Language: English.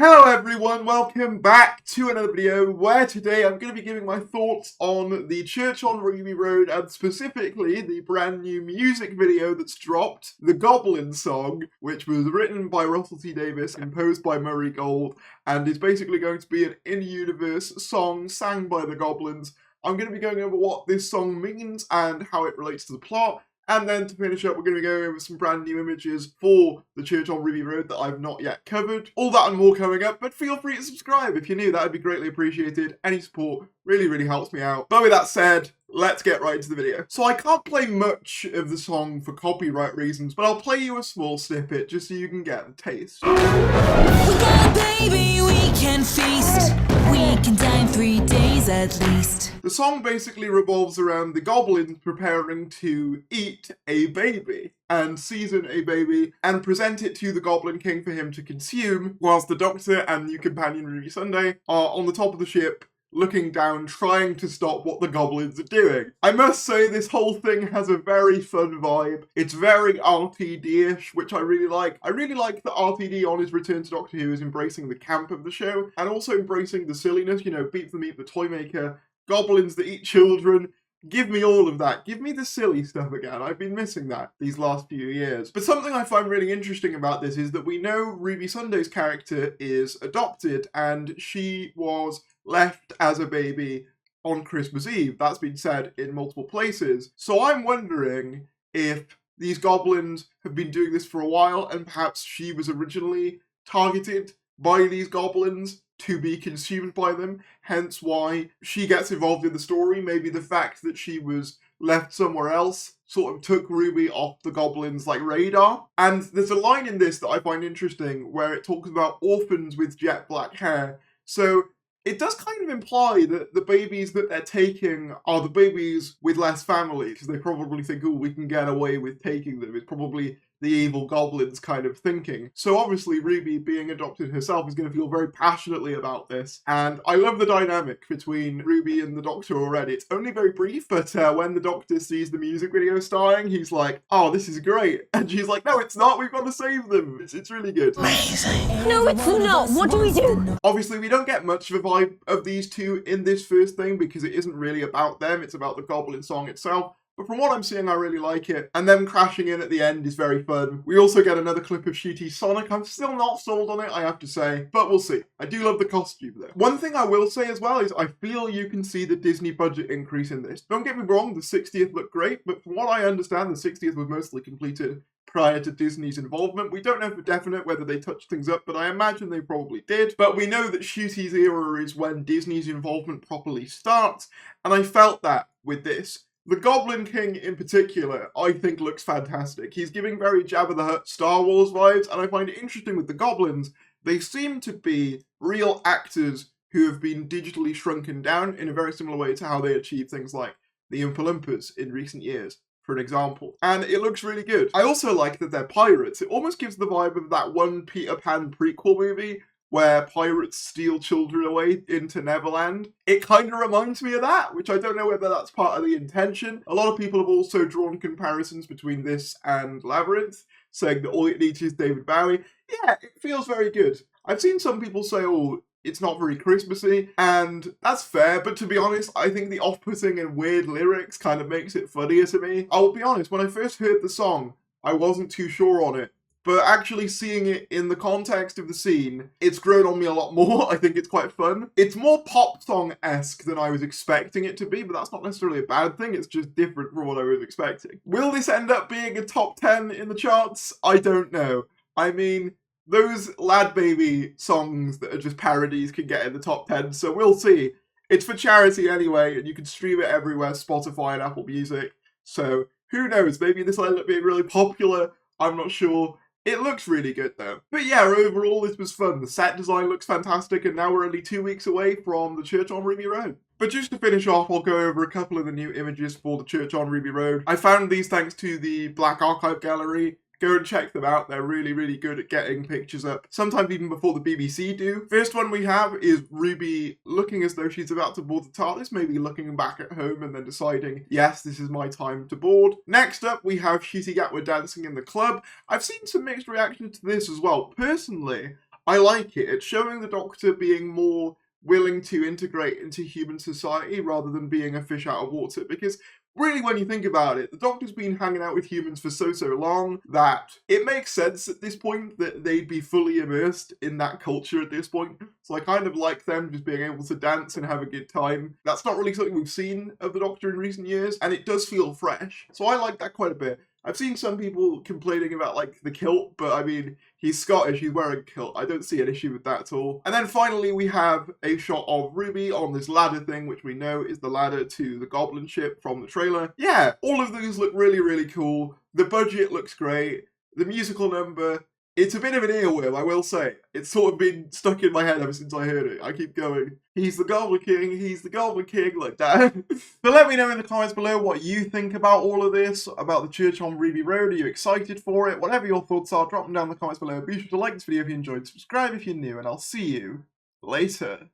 Hello everyone, welcome back to another video where today I'm going to be giving my thoughts on the Church on Ruby Road and specifically the brand new music video that's dropped, the Goblin song, which was written by Russell T Davies, composed by Murray Gold, and is basically going to be an in-universe song sang by the Goblins. I'm going to be going over what this song means and how it relates to the plot. And then to finish up, we're going to be going over some brand new images for the Church on Ruby Road that I've not yet covered. All that and more coming up, but feel free to subscribe if you're new. That would be greatly appreciated. Any support really helps me out. But with that said, let's get right into the video. So I can't play much of the song for copyright reasons, but I'll play you a small snippet just so you can get the taste. We got a baby, we can feast. We can die in 3 days at least. The song basically revolves around the goblins preparing to eat a baby and season a baby and present it to the Goblin King for him to consume, whilst the Doctor and new companion Ruby Sunday are on the top of the ship looking down, trying to stop what the goblins are doing. I must say this whole thing has a very fun vibe. It's very RTD-ish, which I really like. I really like that RTD on his return to Doctor Who is embracing the camp of the show and also embracing the silliness, you know, Beat the Meat, the toy maker, goblins that eat children. Give me all of that. Give me the silly stuff again. I've been missing that these last few years. But something I find really interesting about this is that we know Ruby Sunday's character is adopted and she was left as a baby on Christmas Eve. That's been said in multiple places. So I'm wondering if these goblins have been doing this for a while and perhaps she was originally targeted by these goblins to be consumed by them, hence why she gets involved in the story. Maybe the fact that she was left somewhere else sort of took Ruby off the goblins' radar. And there's a line in this that I find interesting where it talks about orphans with jet black hair. So it does kind of imply that the babies that they're taking are the babies with less family, because they probably think, oh, we can get away with taking them. It's probably the evil goblins kind of thinking. So obviously Ruby, being adopted herself, is going to feel very passionately about this. And I love the dynamic between Ruby and the Doctor already. It's only very brief, but when the Doctor sees the music video starting, he's like, oh, this is great. And she's like, no, it's not. We've got to save them. It's really good. Amazing. No, it's not. What do we do? Obviously, we don't get much of a vibe of these two in this first thing because it isn't really about them. It's about the Goblin song itself. But from what I'm seeing, I really like it. And them crashing in at the end is very fun. We also get another clip of Shooty Sonic. I'm still not sold on it, I have to say. But we'll see. I do love the costume, though. One thing I will say as well is I feel you can see the Disney budget increase in this. Don't get me wrong, the 60th looked great. But from what I understand, the 60th was mostly completed prior to Disney's involvement. We don't know for definite whether they touched things up, but I imagine they probably did. But we know that Shooty's era is when Disney's involvement properly starts. And I felt that with this. The Goblin King in particular, I think looks fantastic. He's giving very Jabba the Hutt Star Wars vibes, and I find it interesting with the goblins. They seem to be real actors who have been digitally shrunken down in a very similar way to how they achieve things like the Oompa Loompas in recent years, for an example. And it looks really good. I also like that they're pirates. It almost gives the vibe of that one Peter Pan prequel movie where pirates steal children away into Neverland. It kind of reminds me of that, which I don't know whether that's part of the intention. A lot of people have also drawn comparisons between this and Labyrinth, saying that all it needs is David Bowie. Yeah, it feels very good. I've seen some people say, oh, it's not very Christmassy, and that's fair, but to be honest, I think the off-putting and weird lyrics kind of makes it funnier to me. I'll be honest, when I first heard the song, I wasn't too sure on it. But actually seeing it in the context of the scene, it's grown on me a lot more. I think it's quite fun. It's more pop song-esque than I was expecting it to be, but that's not necessarily a bad thing. It's just different from what I was expecting. Will this end up being a top 10 in the charts? I don't know. I mean, those Lad Baby songs that are just parodies can get in the top 10, so we'll see. It's for charity anyway, and you can stream it everywhere, Spotify and Apple Music. So who knows? Maybe this will end up being really popular. I'm not sure. It looks really good though. But yeah, overall this was fun. The set design looks fantastic and now we're only 2 weeks away from the Church on Ruby Road. But just to finish off, I'll go over a couple of the new images for the Church on Ruby Road. I found these thanks to the Black Archive Gallery. Go and check them out. They're really good at getting pictures up, sometimes even before the BBC do. First one we have is Ruby looking as though she's about to board the TARDIS, maybe looking back at home and then deciding, yes, this is my time to board. Next up, we have Shooty Gatwa dancing in the club. I've seen some mixed reactions to this as well. Personally, I like it. It's showing the Doctor being more willing to integrate into human society rather than being a fish out of water, because really, when you think about it, the Doctor's been hanging out with humans for so long that it makes sense at this point that they'd be fully immersed in that culture at this point. So I kind of like them just being able to dance and have a good time. That's not really something we've seen of the Doctor in recent years, and it does feel fresh. So I like that quite a bit. I've seen some people complaining about, like, the kilt, but I mean, he's Scottish, he's wearing a kilt. I don't see an issue with that at all. And then finally, we have a shot of Ruby on this ladder thing, which we know is the ladder to the Goblin ship from the trailer. Yeah, all of those look really cool. The budget looks great. The musical number, it's a bit of an earworm, I will say. It's sort of been stuck in my head ever since I heard it. I keep going, he's the Goblin King, he's the Goblin King, like that. But let me know in the comments below what you think about all of this, about the church on Ruby Road. Are you excited for it? Whatever your thoughts are, drop them down in the comments below. Be sure to like this video if you enjoyed, subscribe if you're new, and I'll see you later.